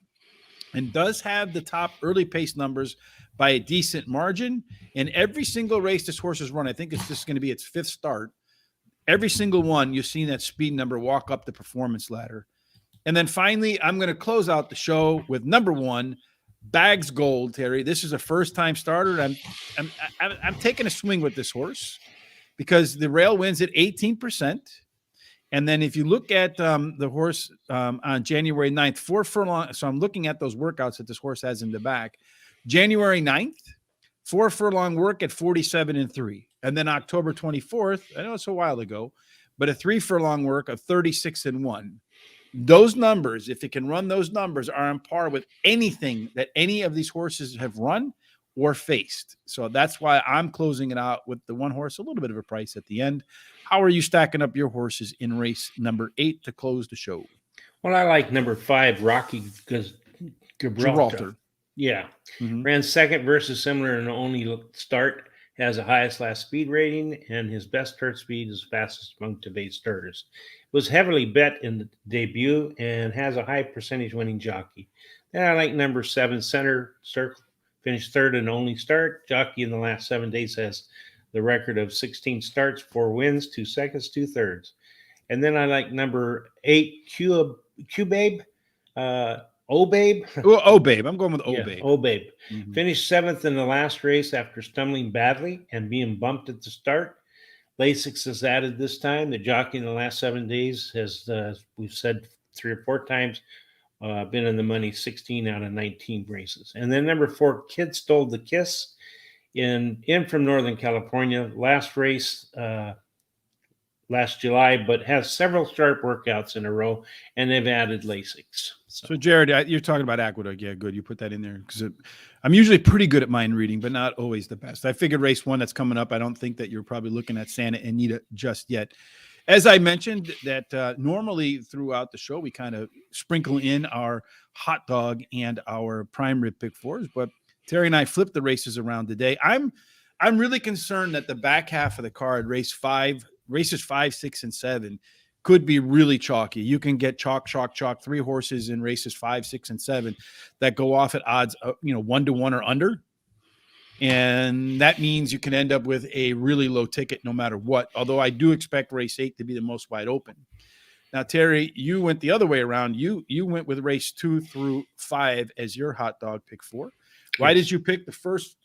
and does have the top early pace numbers by a decent margin. And every single race this horse has run, I think it's just going to be its 5th start. Every single one, you've seen that speed number walk up the performance ladder. And then finally, I'm going to close out the show with number 1, Bags Gold, Terry. This is a first-time starter. I'm taking a swing with this horse because the rail wins at 18%. And then if you look at the horse on January 9th, 4 furlong. So I'm looking at those workouts that this horse has in the back. January 9th, 4 furlong work at 47-3. And then October 24th, I know it's a while ago, but a 3 furlong work of 36-1. Those numbers, if it can run those numbers, are on par with anything that any of these horses have run or faced. So that's why I'm closing it out with the one horse, a little bit of a price at the end. How are you stacking up your horses in race number 8 to close the show? Well, I like number 5, Rocky Gibraltar. Yeah. Mm-hmm. Ran second versus similar in the only start. Has the highest last speed rating, and his best turf speed is fastest among today's starters. Was heavily bet in the debut and has a high percentage winning jockey. Then I like number 7, Center Circle. Finished third and only start. Jockey in the last 7 days has the record of 16 starts, 4 wins, 2 seconds, 2 thirds. And then I like number 8, Q-Babe. O-Babe. O-Babe. I'm going with O-Babe. Yeah, O-Babe. Mm-hmm. Finished 7th in the last race after stumbling badly and being bumped at the start. Lasix is added this time. The jockey in the last 7 days has, we've said 3 or 4 times, been in the money 16 out of 19 races. And then number 4, Kid Stole the Kiss in from Northern California. Last race last July, but has several sharp workouts in a row, and they've added Lasix. So Jared, you're talking about Aqueduct. Yeah, good. You put that in there because I'm usually pretty good at mind reading, but not always the best. I figured race 1 that's coming up, I don't think that you're probably looking at Santa Anita just yet. As I mentioned, that normally throughout the show, we kind of sprinkle in our hot dog and our prime rib pick 4s, but Terry and I flipped the races around today. I'm really concerned that the back half of the card, races 5, 6, and 7, could be really chalky. You can get chalk, 3 horses in races 5, 6, and 7 that go off at odds, 1-1 or under. And that means you can end up with a really low ticket no matter what. Although I do expect race 8 to be the most wide open. Now, Terry, you went the other way around. You went with race 2 through 5 as your hot dog pick 4. Why did you pick the first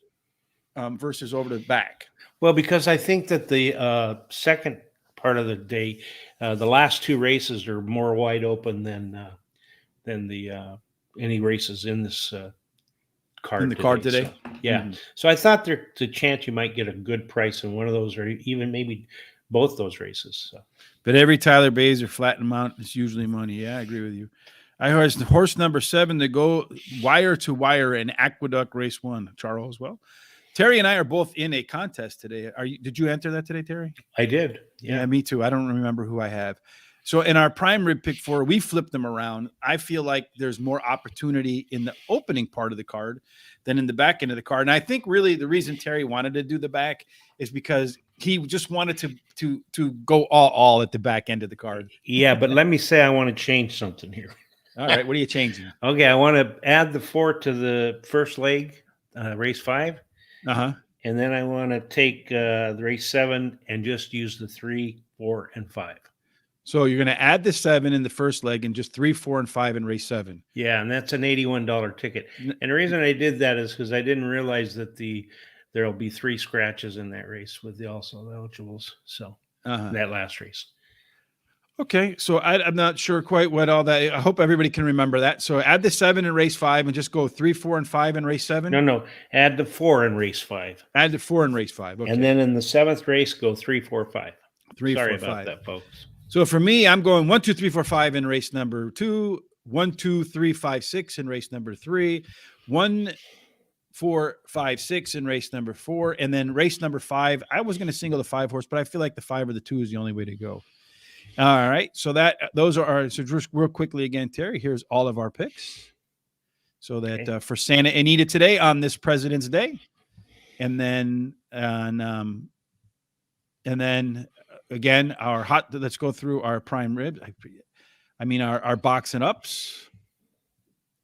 versus over the back? Well, because I think that the second part of the day. The last two races are more wide open than the any races in this card In the today. card today? So, yeah. Mhm. So I thought there's a chance you might get a good price in one of those, or even maybe both those races. So. But every Tyler Bays or flat amount is usually money. Yeah, I agree with you. I heard horse number 7 to go wire to wire in Aqueduct Race 1. Charles, well, Terry and I are both in a contest today. Did you enter that today, Terry? I did. Yeah, me too. I don't remember who I have. So in our prime rib pick 4, we flipped them around. I feel like there's more opportunity in the opening part of the card than in the back end of the card. And I think really the reason Terry wanted to do the back is because he just wanted to go all at the back end of the card. Yeah, but let me say I want to change something here. All right, what are you changing? Okay, I want to add the 4 to the first leg, race 5. Uh-huh. And then I want to take the race 7 and just use the 3, 4, and 5. So you're going to add the 7 in the first leg and just 3, 4, and 5 in race 7. Yeah, and that's an $81 ticket. And the reason I did that is because I didn't realize that there'll be 3 scratches in that race with the also eligibles. So that last race. Okay, so I'm not sure quite what all that. I hope everybody can remember that. So add the 7 in race 5 and just go 3, 4, and 5 in race 7. No, add the 4 in race 5. Add the 4 in race 5. Okay. And then in the 7th race, go 3, 4, 5. 3, Sorry 4, about 5. that, folks. So for me, I'm going 1, 2, 3, 4, 5 in race number 2, 1, 2, 3, 5, 6 in race number 3, 1, 4, 5, 6 in race number 4, and then race number 5. I was going to single the 5 horse, but I feel like the 5 or the 2 is the only way to go. All right, so those are our. So just real quickly again, Terry. Here's all of our picks. So that for Santa Anita today on this President's Day, and then again our hot. Let's go through our prime rib. I mean our box and ups.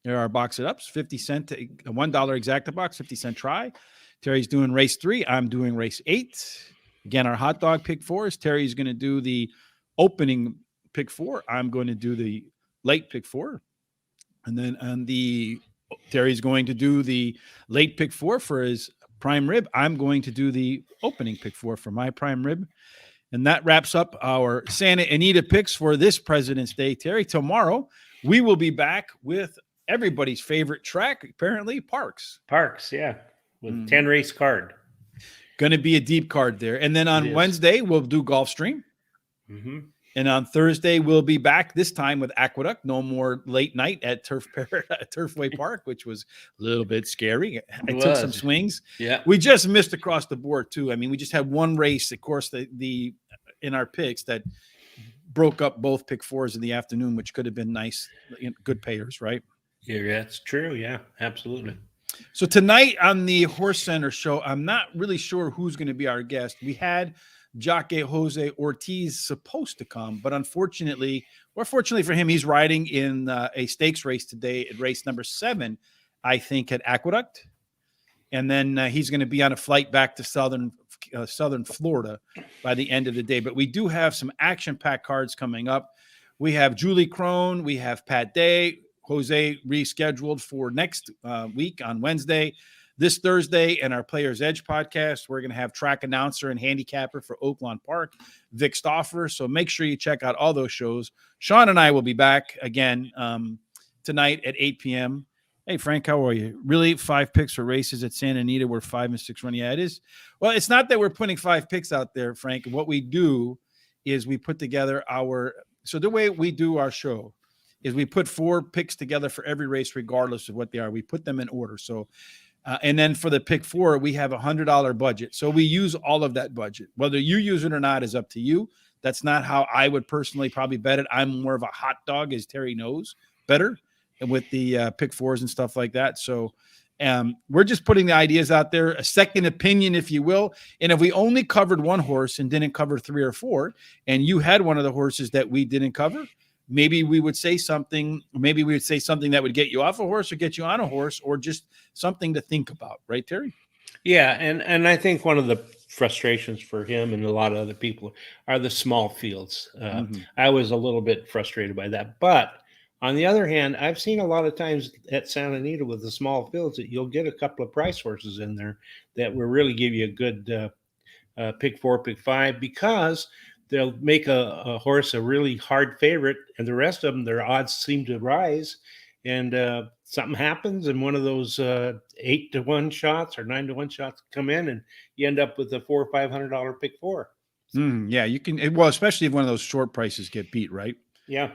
There are box and ups. 50 cent, $1 exacta box, 50 cent try. Terry's doing race 3. I'm doing race 8. Again, our hot dog pick 4 is Terry's going to do the opening pick 4. I'm going to do the late pick 4. And then Terry's going to do the late pick 4 for his prime rib. I'm going to do the opening pick 4 for my prime rib. And that wraps up our Santa Anita picks for this President's Day, Terry. Tomorrow, we will be back with everybody's favorite track, apparently, Parx. Parx, yeah, with 10 race card. Going to be a deep card there. And then on Wednesday, we'll do Gulfstream. Mm-hmm. And on Thursday, we'll be back this time with Aqueduct. No more late night at Turfway Park, which was a little bit scary. I took some swings. Yeah, we just missed across the board too. I mean, we just had one race, of course, the in our picks that broke up both pick 4s in the afternoon, which could have been nice, good payers, right? Yeah, that's true. Yeah, absolutely. So tonight on the Horse Center show, I'm not really sure who's going to be our guest. We had Jockey Jose Ortiz supposed to come, but unfortunately, or fortunately for him, he's riding in a stakes race today at race number 7, I think, at Aqueduct. And then he's going to be on a flight back to southern Florida by the end of the day. But we do have some action-packed cards coming up. We have Julie Crone. We have Pat Day. Jose rescheduled for next week on Wednesday. This Thursday in our Players Edge podcast, we're going to have track announcer and handicapper for Oaklawn Park, Vic Stauffer. So make sure you check out all those shows. Sean and I will be back again tonight at 8 p.m. Hey, Frank, how are you? Really, 5 picks for races at Santa Anita where 5 and 6 run? Yeah, it is. Well, it's not that we're putting 5 picks out there, Frank. What we do is we put together so the way we do our show is we put 4 picks together for every race, regardless of what they are. We put them in order. So, and then for the pick 4, we have $100 budget. So we use all of that budget. Whether you use it or not is up to you. That's not how I would personally probably bet it. I'm more of a hot dog, as Terry knows better, and with the pick 4s and stuff like that. So we're just putting the ideas out there, a second opinion, if you will. And if we only covered one horse and didn't cover 3 or 4, and you had one of the horses that we didn't cover, maybe we would say something. Maybe we would say something that would get you off a horse or get you on a horse, or just something to think about. Right, Terry? Yeah, and I think one of the frustrations for him and a lot of other people are the small fields. I was a little bit frustrated by that. But on the other hand, I've seen a lot of times at Santa Anita with the small fields that you'll get a couple of price horses in there that will really give you a good pick 4, pick 5, because they'll make a horse a really hard favorite, and the rest of them, their odds seem to rise. And something happens, and one of those 8-1 shots or 9-1 shots come in, and you end up with a $400 or $500 pick four. Yeah, you can. Well, especially if one of those short prices get beat, right? Yeah.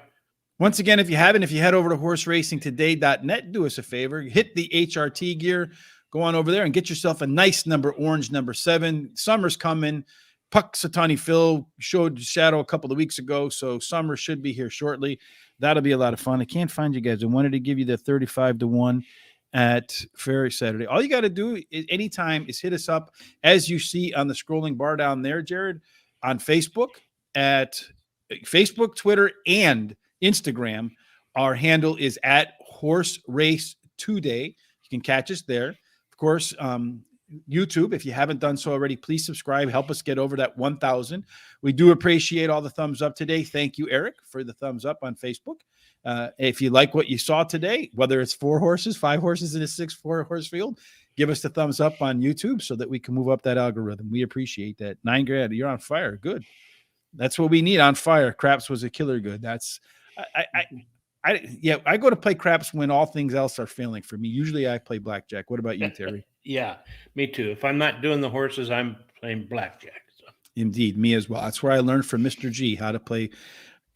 Once again, if you haven't, if you head over to horseracingtoday.net, do us a favor, hit the HRT gear, go on over there and get yourself a nice orange number 7. Summer's coming. Puxatawny Phil showed shadow a couple of weeks ago, so summer should be here shortly. That'll be a lot of fun. I can't find you guys. I wanted to give you the 35-1 at Ferry Saturday. All you got to do anytime is hit us up, as you see on the scrolling bar down there, Jared, on Facebook, at Facebook, Twitter, and Instagram. Our handle is at Horse Race Today. You can catch us there. Of course, YouTube, if you haven't done so already, please subscribe. Help us get over that 1,000. We do appreciate all the thumbs up today. Thank you, Eric, for the thumbs up on Facebook. If you like what you saw today, whether it's 4 horses, 5 horses in a 6-4 horse field, give us the thumbs up on YouTube so that we can move up that algorithm. We appreciate that. $9,000. You're on fire. Good. That's what we need on fire. Craps was a killer good. That's I go to play craps when all things else are failing for me. Usually I play blackjack. What about you, Terry? Yeah, me too. If I'm not doing the horses, I'm playing blackjack. So. Indeed, me as well. That's where I learned from Mr. G how to play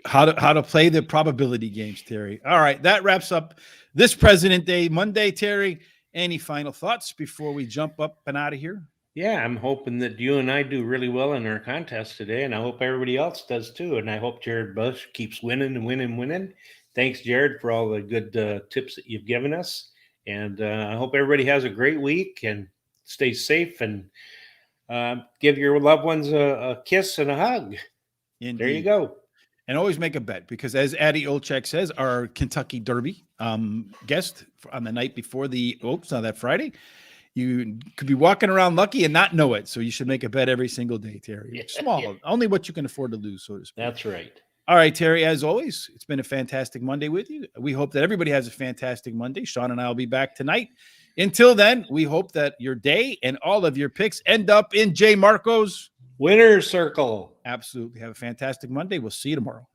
the probability games, Terry. All right, that wraps up this President Day Monday, Terry. Any final thoughts before we jump up and out of here? Yeah, I'm hoping that you and I do really well in our contest today, and I hope everybody else does too. And I hope Jared Bush keeps winning and winning and winning. Thanks, Jared, for all the good tips that you've given us. And I hope everybody has a great week and stay safe, and give your loved ones a kiss and a hug. Indeed. There you go. And always make a bet, because as Addie Olchek says, our Kentucky Derby guest on the night before that Friday, you could be walking around lucky and not know it. So you should make a bet every single day, Terry. Yeah, Small, only what you can afford to lose, so to speak. That's right. All right, Terry, as always, it's been a fantastic Monday with you. We hope that everybody has a fantastic Monday. Sean and I will be back tonight. Until then, we hope that your day and all of your picks end up in J. Marco's Winner's Circle. Absolutely. Have a fantastic Monday. We'll see you tomorrow.